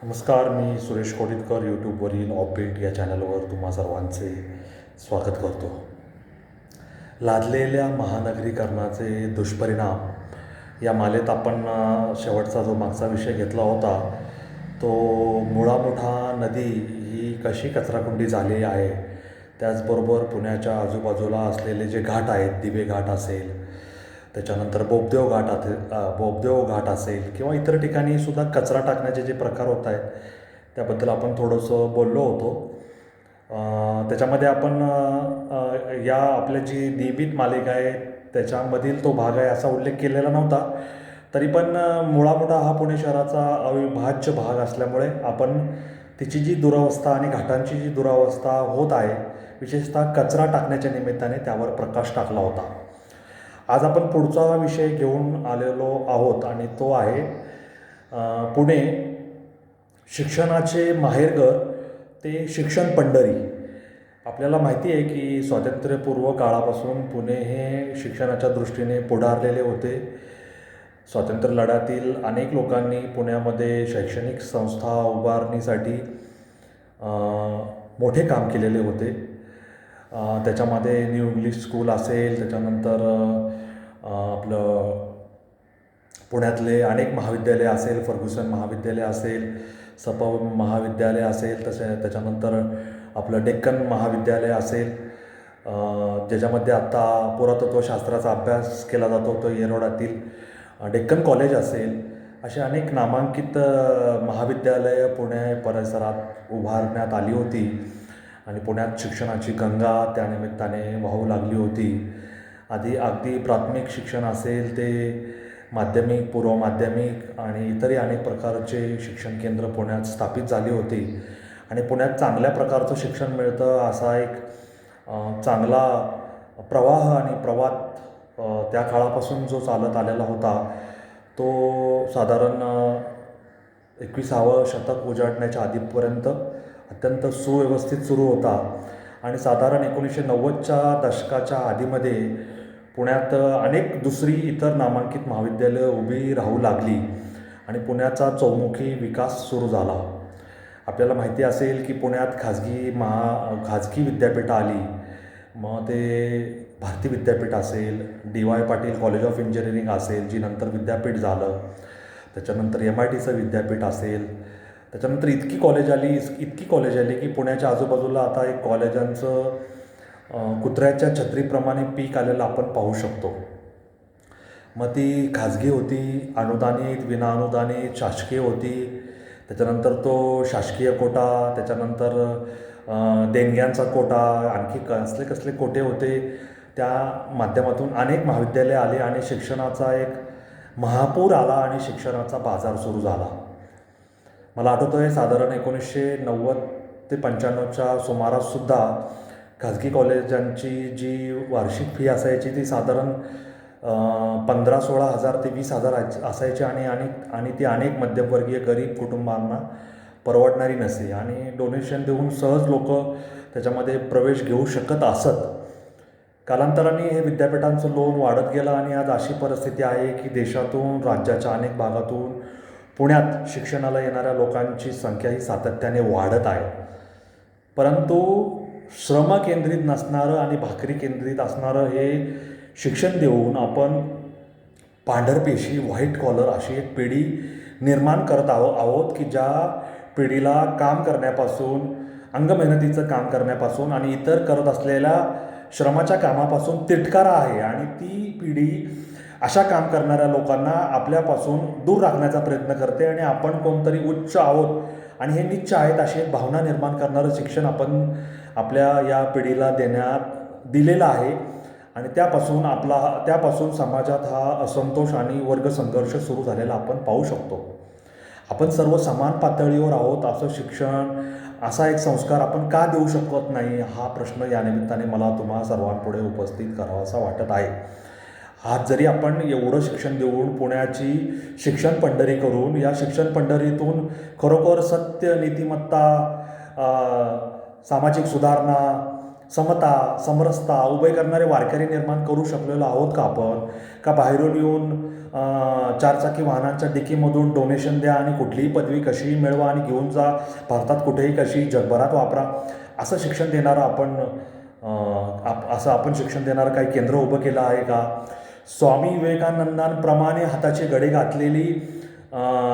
नमस्कार, मी सुरेश कोडितकर यूट्यूबवरील ऑपबीट या चॅनलवर तुम्हा सर्वांचे स्वागत करतो. लादलेल्या महानगरीकरणाचे दुष्परिणाम या मालेत आपण शेवटचा जो मागचा विषय घेतला होता तो मुळामुठा नदी ही कशी कचराकुंडी झाली आहे, त्याचबरोबर पुण्याच्या आजूबाजूला असलेले जे घाट आहेत, दिवे घाट असेल, त्याच्यानंतर बोबदेव घाट असेल किंवा इतर ठिकाणी सुद्धा कचरा टाकण्याचे जे प्रकार होत आहेत त्याबद्दल आपण थोडंसं बोललो होतो. त्याच्यामध्ये आपण या आपल्या जी नियमित मालिका आहे त्याच्यामधील तो भाग आहे असा उल्लेख केलेला नव्हता. तरी पण मुळामुठा हा पुणे शहराचा अविभाज्य भाग असल्यामुळे आपण तिची जी दुरावस्था आणि घाटांची जी दुरावस्था होत आहे, विशेषतः कचरा टाकण्याच्या निमित्ताने त्यावर प्रकाश टाकला होता. आज आपण पुढचा विषय घेऊन आलेलो आहोत आणि तो आहे पुणे शिक्षणाचे माहेरघर ते शिक्षण पंढरी. आपल्याला माहिती आहे की स्वातंत्र्यपूर्व काळापासून पुणे हे शिक्षणाच्या दृष्टीने पुढारलेले होते. स्वातंत्र्य लढ्यातील अनेक लोकांनी पुण्यामध्ये शैक्षणिक संस्था उभारणीसाठी मोठे काम केलेले होते. त्याच्यामध्ये न्यू इंग्लिश स्कूल असेल, त्याच्यानंतर आपलं पुण्यातले अनेक महाविद्यालय असेल, फर्ग्युसन महाविद्यालय असेल, सपव महाविद्यालय असेल, त्याच्यानंतर आपलं डेक्कन महाविद्यालय असेल, ज्याच्यामध्ये आत्ता पुरातत्वशास्त्राचा अभ्यास केला जातो तो येरवड्यातील डेक्कन कॉलेज असेल, असे अनेक नामांकित महाविद्यालयं पुणे परिसरात उभारण्यात आली होती आणि पुण्यात शिक्षणाची गंगा त्यानिमित्ताने वाहू लागली होती. अगदी प्राथमिक शिक्षण असेल ते माध्यमिक, पूर्व माध्यमिक आणि इतरही अनेक प्रकारचे शिक्षण केंद्र पुण्यात स्थापित झाली होती आणि पुण्यात चांगल्या प्रकारचं शिक्षण मिळतं असा एक चांगला प्रवाह आणि प्रवाद त्या काळापासून जो चालत आलेला होता तो साधारण 21सावं शतक उजाडण्याच्या आधीपर्यंत अत्यंत सुव्यवस्थित सुरू होता आणि साधारण 1990च्या दशकाच्या आधीमध्ये पुण्यात अनेक दुसरी इतर नामांकित महाविद्यालयं उभी राहू लागली आणि पुण्याचा चौमुखी विकास सुरू झाला. आपल्याला माहिती असेल की पुण्यात खाजगी विद्यापीठं आली. मग ते भारती विद्यापीठ असेल, DY Patil college of engineering असेल, जी नंतर विद्यापीठ झालं, त्याच्यानंतर MITचं विद्यापीठ असेल, त्याच्यानंतर इतकी कॉलेज आली की पुण्याच्या आजूबाजूला आता एक कॉलेजांचं कुत्र्याच्या छत्रीप्रमाणे पीक आलेलं आपण पाहू शकतो. मग ती खाजगी होती, अनुदानित, विनाअनुदानित, शासकीय होती, त्याच्यानंतर तो शासकीय कोटा, त्याच्यानंतर देणग्यांचा कोटा, आणखी कसले कोटे होते, त्या माध्यमातून अनेक महाविद्यालये आली आणि शिक्षणाचा एक महापूर आला आणि शिक्षणाचा बाजार सुरू झाला. मला आठवतं आहे साधारण 1990 ते 95च्या सुमाराससुद्धा खाजगी कॉलेजांची जी वार्षिक फी असायची ती साधारण 15-16 हजार ते 20,000 असायची आणि ती अनेक मध्यमवर्गीय गरीब कुटुंबांना परवडणारी नसे आणि डोनेशन देऊन सहज लोक त्याच्यामध्ये प्रवेश घेऊ शकत असत. कालांतराने हे विद्यापीठांचं लोन वाढत गेलं आणि आज अशी परिस्थिती आहे की देशातून, राज्याच्या अनेक भागातून पुण्यात शिक्षणाला येणाऱ्या लोकांची संख्या ही सातत्याने वाढत आहे. परंतु श्रमकेंद्रित नसणारं आणि भाकरी केंद्रित असणारं हे शिक्षण देऊन आपण पांढरपेशी, व्हाईट कॉलर अशी एक पिढी निर्माण करत आहोत की ज्या पिढीला काम करण्यापासून, अंगमेहनतीचं काम करण्यापासून आणि इतर करत असलेल्या श्रमाच्या कामापासून तिटकारा आहे आणि ती पिढी अशा काम करणाऱ्या लोकांना आपल्यापासून दूर राखण्याचा प्रयत्न करते आणि आपण कोणतरी उच्च आहोत आणि हे नीच आहेत अशी एक भावना निर्माण करणारं शिक्षण आपण आपल्या या पिढीला दिलेलं आहे आणि त्यापासून समाजात हा असंतोष आणि वर्गसंघर्ष सुरू झालेला आपण पाहू शकतो. आपण सर्व समान पातळीवर आहोत असं शिक्षण, असा एक संस्कार आपण का देऊ शकत नाही, हा प्रश्न या निमित्ताने मला तुम्हा सर्वांपुढे उपस्थित करावासा वाटत आहे. आज जरी आपण एवढं शिक्षण देऊन पुण्याची शिक्षण पंढरी करून या शिक्षण पंढरीतून खरोखर सत्य, नीतिमत्ता, सामाजिक सुधारणा, समता, समरसता उभे करणारे वारकरी निर्माण करू शकलेलो आहोत का आपण? का बाहेरून येऊन चारचाकी वाहनांच्या डिकीमधून डोनेशन द्या आणि कुठलीही पदवी कशीही मिळवा आणि घेऊन जा, भारतात कुठेही कशी जगभरात वापरा, असं शिक्षण देणारं असं आपण शिक्षण देणारं काही केंद्र उभं केलं आहे का? स्वामी विवेकानंदांप्रमाणे हाताची घडी घातलेली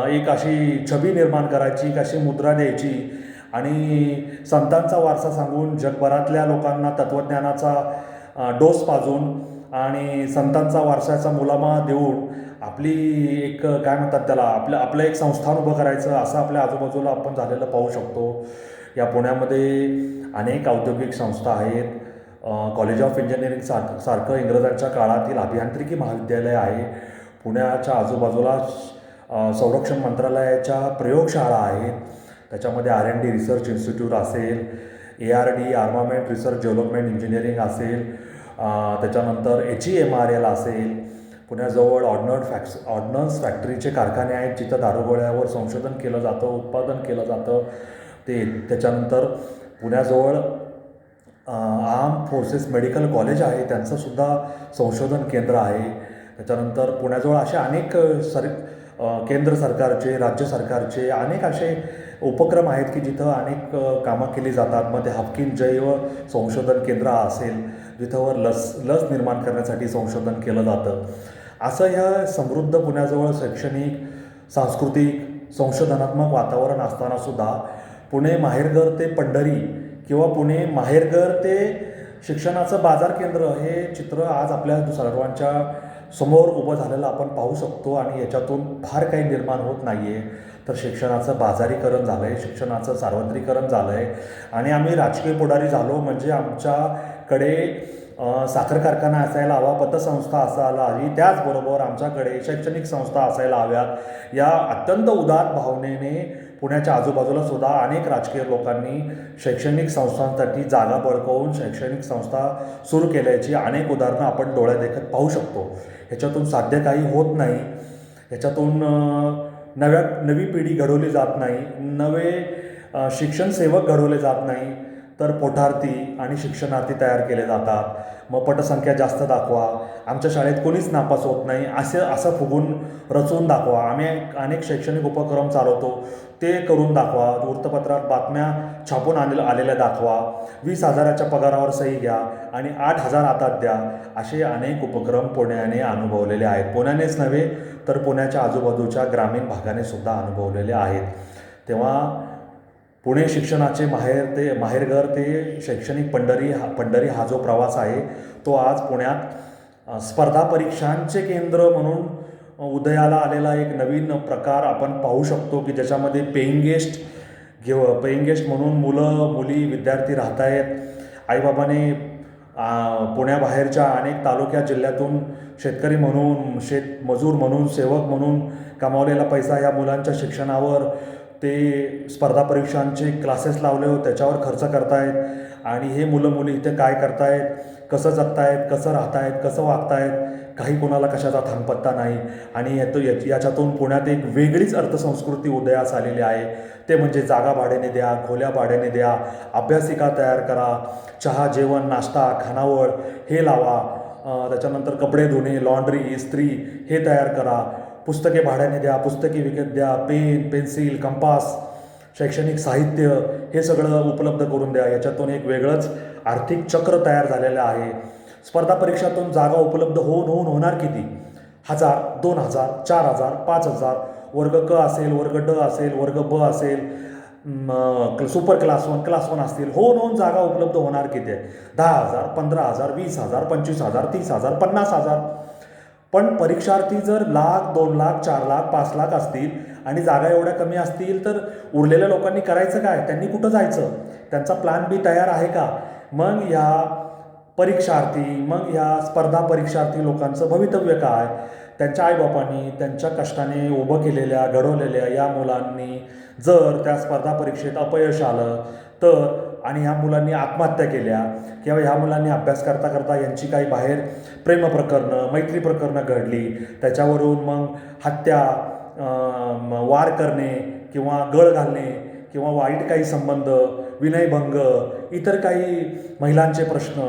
एक अशी छबी निर्माण करायची, एक अशी मुद्रा द्यायची आणि संतांचा वारसा सांगून जगभरातल्या लोकांना तत्त्वज्ञानाचा डोस पाजून आणि संतांचा वारसाचा मुलामा देऊन आपली एक काय म्हणतात त्याला, आपलं एक संस्थान उभं करायचं, असं आपल्या आजूबाजूला आपण झालेलं पाहू शकतो. या पुण्यामध्ये अनेक औद्योगिक संस्था आहेत. कॉलेज ऑफ इंजिनिअरिंग सारखं इंग्रजांच्या काळातील अभियांत्रिकी महाविद्यालय आहे. पुण्याच्या आजूबाजूला संरक्षण मंत्रालयाच्या प्रयोगशाळा आहेत. त्याच्यामध्ये R&D रिसर्च इन्स्टिट्यूट असेल, ARD armament research development engineering असेल, त्याच्यानंतर HEMRL असेल. पुण्याजवळ ऑर्डनन्स फॅक्टरीचे कारखाने आहेत, जिथं दारुगोळ्यावर संशोधन केलं जातं, उत्पादन केलं जातं. त्याच्यानंतर पुण्याजवळ आर्म फोर्सेस मेडिकल कॉलेज आहे, त्यांचंसुद्धा संशोधन केंद्र आहे. त्याच्यानंतर पुण्याजवळ असे अनेक केंद्र सरकारचे, राज्य सरकारचे अनेक असे उपक्रम आहेत की जिथं अनेक कामं केली जातात. मग ते हाफकिन जैव संशोधन केंद्र असेल, जिथं लस निर्माण करण्यासाठी संशोधन केलं जातं. असं ह्या समृद्ध पुण्याजवळ शैक्षणिक, सांस्कृतिक, संशोधनात्मक वातावरण असतानासुद्धा पुणे माहेरघर ते पंढरी किंवा पुणे माहेरघर ते शिक्षणाचं बाजार केंद्र हे चित्र आज आपल्या सर्वांच्या समोर उभं झालेलं आपण पाहू शकतो. आणि याच्यातून फार काही निर्माण होत नाही आहे. तर शिक्षणाचं बाजारीकरण झालं आहे, शिक्षणाचं सार्वत्रिकरण झालं आहे आणि आम्ही राजकीय पुढारी झालो म्हणजे आमच्याकडे साखर कारखाना असायला हवा, पतसंस्था असायला हवी, त्याचबरोबर आमच्याकडे शैक्षणिक संस्था असायला हव्यात. या अत्यंत उदार भावनेने पुण्याच्या आजूबाजूला सुद्धा अनेक राजकीय लोकांनी शैक्षणिक संस्थांसाठी जागा बळकावून शैक्षणिक संस्था सुरू केल्याची अनेक उदाहरणं आपण डोळ्यादेखत पाहू शकतो. ह्याच्यातून साध्य काही होत नाही. ह्याच्यातून नवी पिढी घडवली जात नाही, नवे शिक्षणसेवक घडवले जात नाही, तर पोठार्थी आणि शिक्षणार्थी तयार केले जातात. मग पटसंख्या जास्त दाखवा, आमच्या शाळेत कोणीच नापास होत नाही असं फुगून रचून दाखवा. आम्ही अनेक शैक्षणिक उपक्रम चालवतो, ते करून दाखवा. वृत्तपत्रात बातम्या छापून आलेल्या दाखवा. 20,000च्या पगारावर सही घ्या आणि 8,000 हातात द्या. असे अनेक उपक्रम पुण्याने अनुभवलेले आहेत. पुण्यानेच नव्हे तर पुण्याच्या आजूबाजूच्या ग्रामीण भागाने सुद्धा अनुभवलेले आहेत. तेव्हा पुणे शिक्षणाचे माहेरघर ते शैक्षणिक पंढरी हा जो प्रवास आहे तो आज पुण्यात स्पर्धा परीक्षांचे केंद्र म्हणून उदयाला आलेला एक नवीन प्रकार आपण पाहू शकतो की ज्याच्यामध्ये पेईंग गेस्ट म्हणून मुली विद्यार्थी राहत आहेत. आईबाबाने पुण्याबाहेरच्या अनेक तालुक्या जिल्ह्यातून शेतकरी म्हणून, शेतमजूर म्हणून, सेवक म्हणून कमावलेला पैसा या मुलांच्या शिक्षणावर ते स्पर्धा परीक्षांचे क्लासेस लावले होते त्याच्यावर खर्च करतायत. आणि हे मुलं इथे काय करतायत, कसं जगतायत, कसं राहतायत, कसं वागतायत, काही कोणाला कशाचा थांगपत्ता नाही. आणि याच्यातून पुण्यात एक वेगळीच अर्थसंस्कृती उदयास आलेली आहे. ते म्हणजे जागा भाड्याने द्या, खोल्या भाड्याने द्या, अभ्यासिका तयार करा, चहा, जेवण, नाश्ता, खानावळ हे लावा, त्याच्यानंतर कपडे धुणे, लॉन्ड्री, इस्त्री हे तयार करा, पुस्तके भाड्याने द्या, पुस्तके विकत द्या, पेन, पेन्सिल, कंपास, शैक्षणिक साहित्य हे सगळं उपलब्ध करून द्या. याच्यातून एक वेगळंच आर्थिक चक्र तयार झालेलं आहे. स्पर्धा परीक्षातून जागा उपलब्ध होणार किती? 1,000, 2,000, 4,000, 5,000. वर्ग क असेल, वर्ग ड असेल, वर्ग ब असेल, सुपर क्लास 1 असतील. होऊन जागा उपलब्ध होणार किती आहे? 10,000, 15,000, 20,000, 25,000, 30,000, 50,000. पण परीक्षार्थी जर 1,00,000, 2,00,000, 4,00,000, 5,00,000 असतील आणि जागा एवढ्या कमी असतील तर उरलेल्या लोकांनी करायचं काय? त्यांनी कुठं जायचं? त्यांचा प्लॅन बी तयार आहे का? मग ह्या परीक्षार्थी, मग ह्या स्पर्धा परीक्षार्थी लोकांचं भवितव्य काय? त्यांच्या आईबापांनी त्यांच्या कष्टाने उभं केलेल्या, घडवलेल्या या मुलांनी जर त्या स्पर्धा परीक्षेत अपयश आलं तर, आणि ह्या मुलांनी आत्महत्या केल्या किंवा ह्या मुलांनी अभ्यास करता करता यांची काही बाहेर प्रेम प्रकरणं, मैत्री प्रकरणं घडली, त्याच्यावरून मग हत्या, वार करणे किंवा गळ घालणे किंवा वाईट काही संबंध, विनयभंग, इतर काही महिलांचे प्रश्न,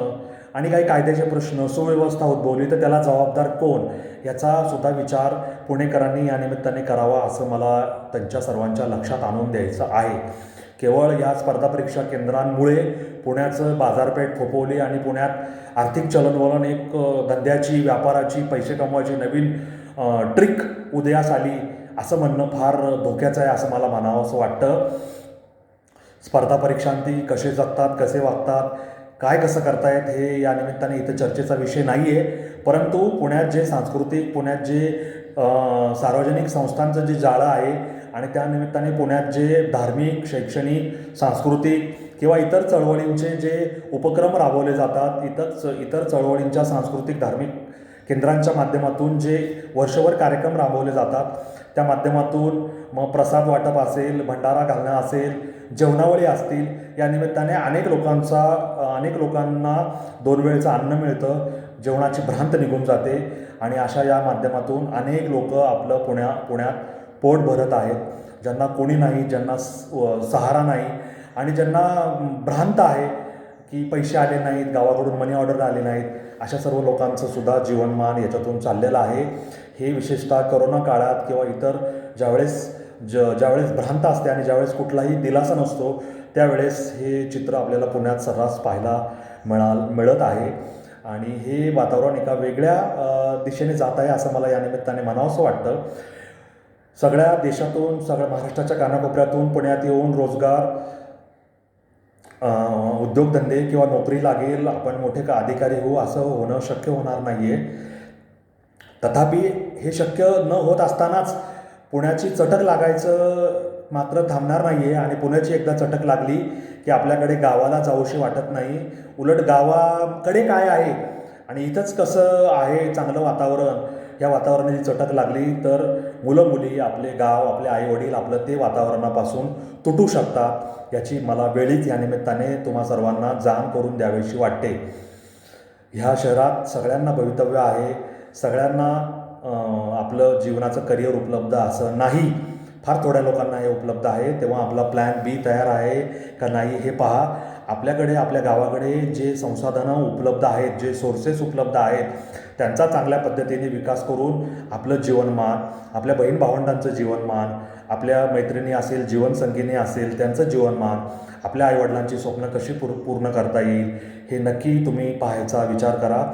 आणि काही कायद्याचे प्रश्न, सुव्यवस्था उद्भवली तर त्याला जबाबदार कोण, याचा सुद्धा विचार पुणेकरांनी या निमित्ताने करावा असं मला त्यांच्या सर्वांच्या लक्षात आणून द्यायचं आहे. केवळ या स्पर्धा परीक्षा केंद्रांमुळे पुण्याचं बाजारपेठ फोफवली आणि पुण्यात आर्थिक चलनवलन एक धंद्याची, व्यापाराची, पैसे कमवायची नवीन ट्रिक उदयास आली असं म्हणणं फार धोक्याचं आहे असं मला म्हणावं असं वाटतं. स्पर्धा परीक्षांती कसे जगतात, कसे वागतात, काय कसं करतायत हे या निमित्ताने इथं चर्चेचा विषय नाही आहे. परंतु पुण्यात जे सांस्कृतिक, पुण्यात जे सार्वजनिक संस्थांचं जे जाळं आहे आणि त्या निमित्ताने पुण्यात जे धार्मिक, शैक्षणिक, सांस्कृतिक किंवा इतर चळवळींचे जे उपक्रम राबवले जातात, इतर चळवळींच्या सांस्कृतिक, धार्मिक केंद्रांच्या माध्यमातून जे वर्षभर कार्यक्रम राबवले जातात, त्या माध्यमातून मग प्रसाद वाटप असेल, भंडारा घालणं असेल, जेवणावळी असतील, या निमित्ताने अनेक लोकांना 2 वेळचं अन्न मिळतं, जेवणाची भ्रांत निघून जाते आणि अशा या माध्यमातून अनेक लोक आपलं पुण्यात पोट भरत आहेत. ज्यांना कोणी नाही, ज्यांना सहारा नाही आणि ज्यांना भ्रांत आहे की पैसे आले नाहीत, गावाकडून मनी ऑर्डर आले नाहीत, अशा सर्व लोकांचं सुद्धा जीवनमान याच्यातून चाललेलं आहे. हे विशेषतः करोना काळात किंवा इतर ज्यावेळेस भ्रांत असते आणि ज्यावेळेस कुठलाही दिलासा नसतो त्यावेळेस हे चित्र आपल्याला पुण्यात सर्रास पाहायला मिळत आहे आणि हे वातावरण एका वेगळ्या दिशेने जात आहे असं मला या निमित्ताने म्हणावंसं वाटतं. सगळ्या देशातून, सगळ्या महाराष्ट्राच्या कानाकोपऱ्यातून पुण्यात येऊन रोजगार, उद्योगधंदे किंवा नोकरी लागेल, आपण मोठे अधिकारी होऊ असं होणं शक्य होणार नाही आहे. तथापि हे शक्य न होत असतानाच पुण्याची चटक लागायचं मात्र थांबणार नाही आहे आणि पुण्याची एकदा चटक लागली की आपल्याकडे गावाला जाऊशी वाटत नाही. उलट गावाकडे काय आहे आणि इथंच कसं आहे चांगलं वातावरण, या वातावरणाची चटक लागली तर मुलं मुली, आपले गाव, आपले आईवडील आपलं ते वातावरणापासून तुटू शकतात, याची मला वेळीच या निमित्ताने तुम्हा सर्वांना जाण करून द्यावीशी वाटते. ह्या शहरात सगळ्यांना भवितव्य आहे, सगळ्यांना आपलं जीवनाचं करिअर उपलब्ध असं नाही, फार थोड्या लोकांना हे उपलब्ध आहे. तेव्हा आपला प्लॅन बी तयार आहे का नाही हे पहा. आपल्याकडे, आपल्या गावाकडे जे संसाधनं उपलब्ध आहेत, जे सोर्सेस उपलब्ध आहेत, त्यांचा चांगल्या पद्धतीने विकास करून आपलं जीवनमान, आपल्या बहीण भावंडांचं जीवनमान, आपल्या मैत्रिणी असेल, जीवनसंगिनी असेल त्यांचं जीवनमान, आपल्या आईवडिलांची स्वप्न कशी पूर्ण करता येईल हे नक्की तुम्ही पाहायचा विचार करा.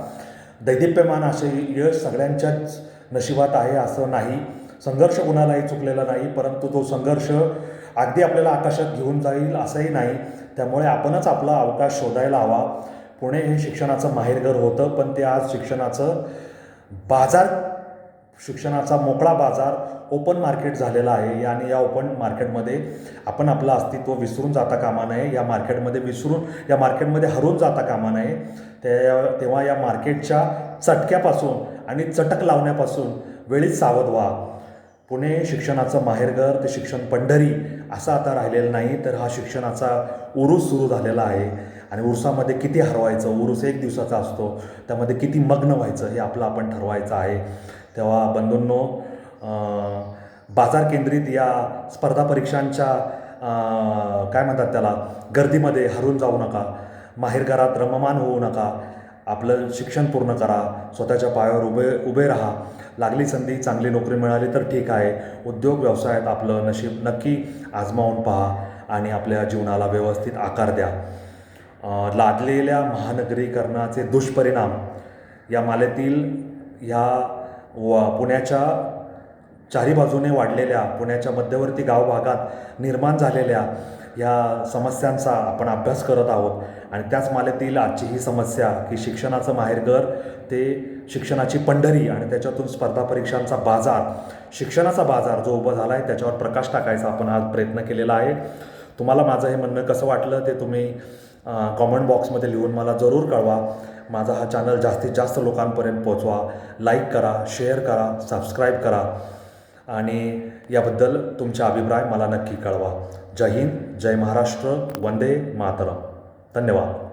दैदिप्यमान असे यश सगळ्यांच्याच नशिबात आहे असं नाही, संघर्ष कुणालाही चुकलेला नाही, परंतु तो संघर्ष अगदी आपल्याला आकाशात घेऊन जाईल असंही नाही. त्यामुळे आपणच आपला अवकाश शोधायला हवा. पुणे हे शिक्षणाचं माहेरघर होतं, पण ते आज शिक्षणाचा मोकळा बाजार, ओपन मार्केट झालेला आहे आणि या ओपन मार्केटमध्ये आपण आपलं अस्तित्व विसरून जाता कामा नये. या मार्केटमध्ये हरवून जाता कामा नये. तेव्हा या मार्केटच्या चटक्यापासून आणि चटक लावण्यापासून वेळीच सावध व्हा. पुणे शिक्षणाचं माहेरघर, ते शिक्षण पंढरी असं आता राहिलेलं नाही, तर हा शिक्षणाचा उरूस सुरू झालेला आहे आणि उरुसामध्ये किती हरवायचं, उरूस 1 दिवसाचा असतो, त्यामध्ये किती मग्न व्हायचं हे आपण ठरवायचं आहे. तेव्हा बंधूंनो, बाजार केंद्रित या स्पर्धा परीक्षांच्या काय म्हणतात त्याला गर्दीमध्ये हरवून जाऊ नका, माहेरघरात रममान होऊ नका, आपलं शिक्षण पूर्ण करा, स्वतःच्या पायावर उभे राहा. लागली संधी, चांगली नोकरी मिळाली तर ठीक आहे, उद्योग व्यवसायात आपलं नशीब नक्की आजमावून पहा आणि आपल्या जीवनाला व्यवस्थित आकार द्या. लादलेल्या महानगरीकरणाचे दुष्परिणाम या मालेतील पुण्याच्या चारी बाजूने वाढलेल्या, पुण्याच्या मध्यवर्ती गावभागात निर्माण झालेल्या या समस्यांचा आपण अभ्यास करत आहोत आणि त्याच मालेतील आजची ही समस्या की शिक्षणाचं माहेरघर ते शिक्षणाची पंढरी आणि त्याच्यातून स्पर्धा परीक्षांचा बाजार, शिक्षणाचा बाजार जो उभा झाला आहे त्याच्यावर प्रकाश टाकायचा आपण आज प्रयत्न केलेला आहे. तुम्हाला माझं हे म्हणणं कसं वाटलं ते तुम्ही कॉमेंट बॉक्समध्ये लिहून मला जरूर कळवा. माझा हा चॅनल जास्तीत जास्त लोकांपर्यंत पोहोचवा. लाईक करा, शेअर करा, सबस्क्राईब करा आणि याबद्दल तुमचे अभिप्राय मला नक्की कळवा. जय हिंद, जय महाराष्ट्र, वंदे मातरम. धन्यवाद.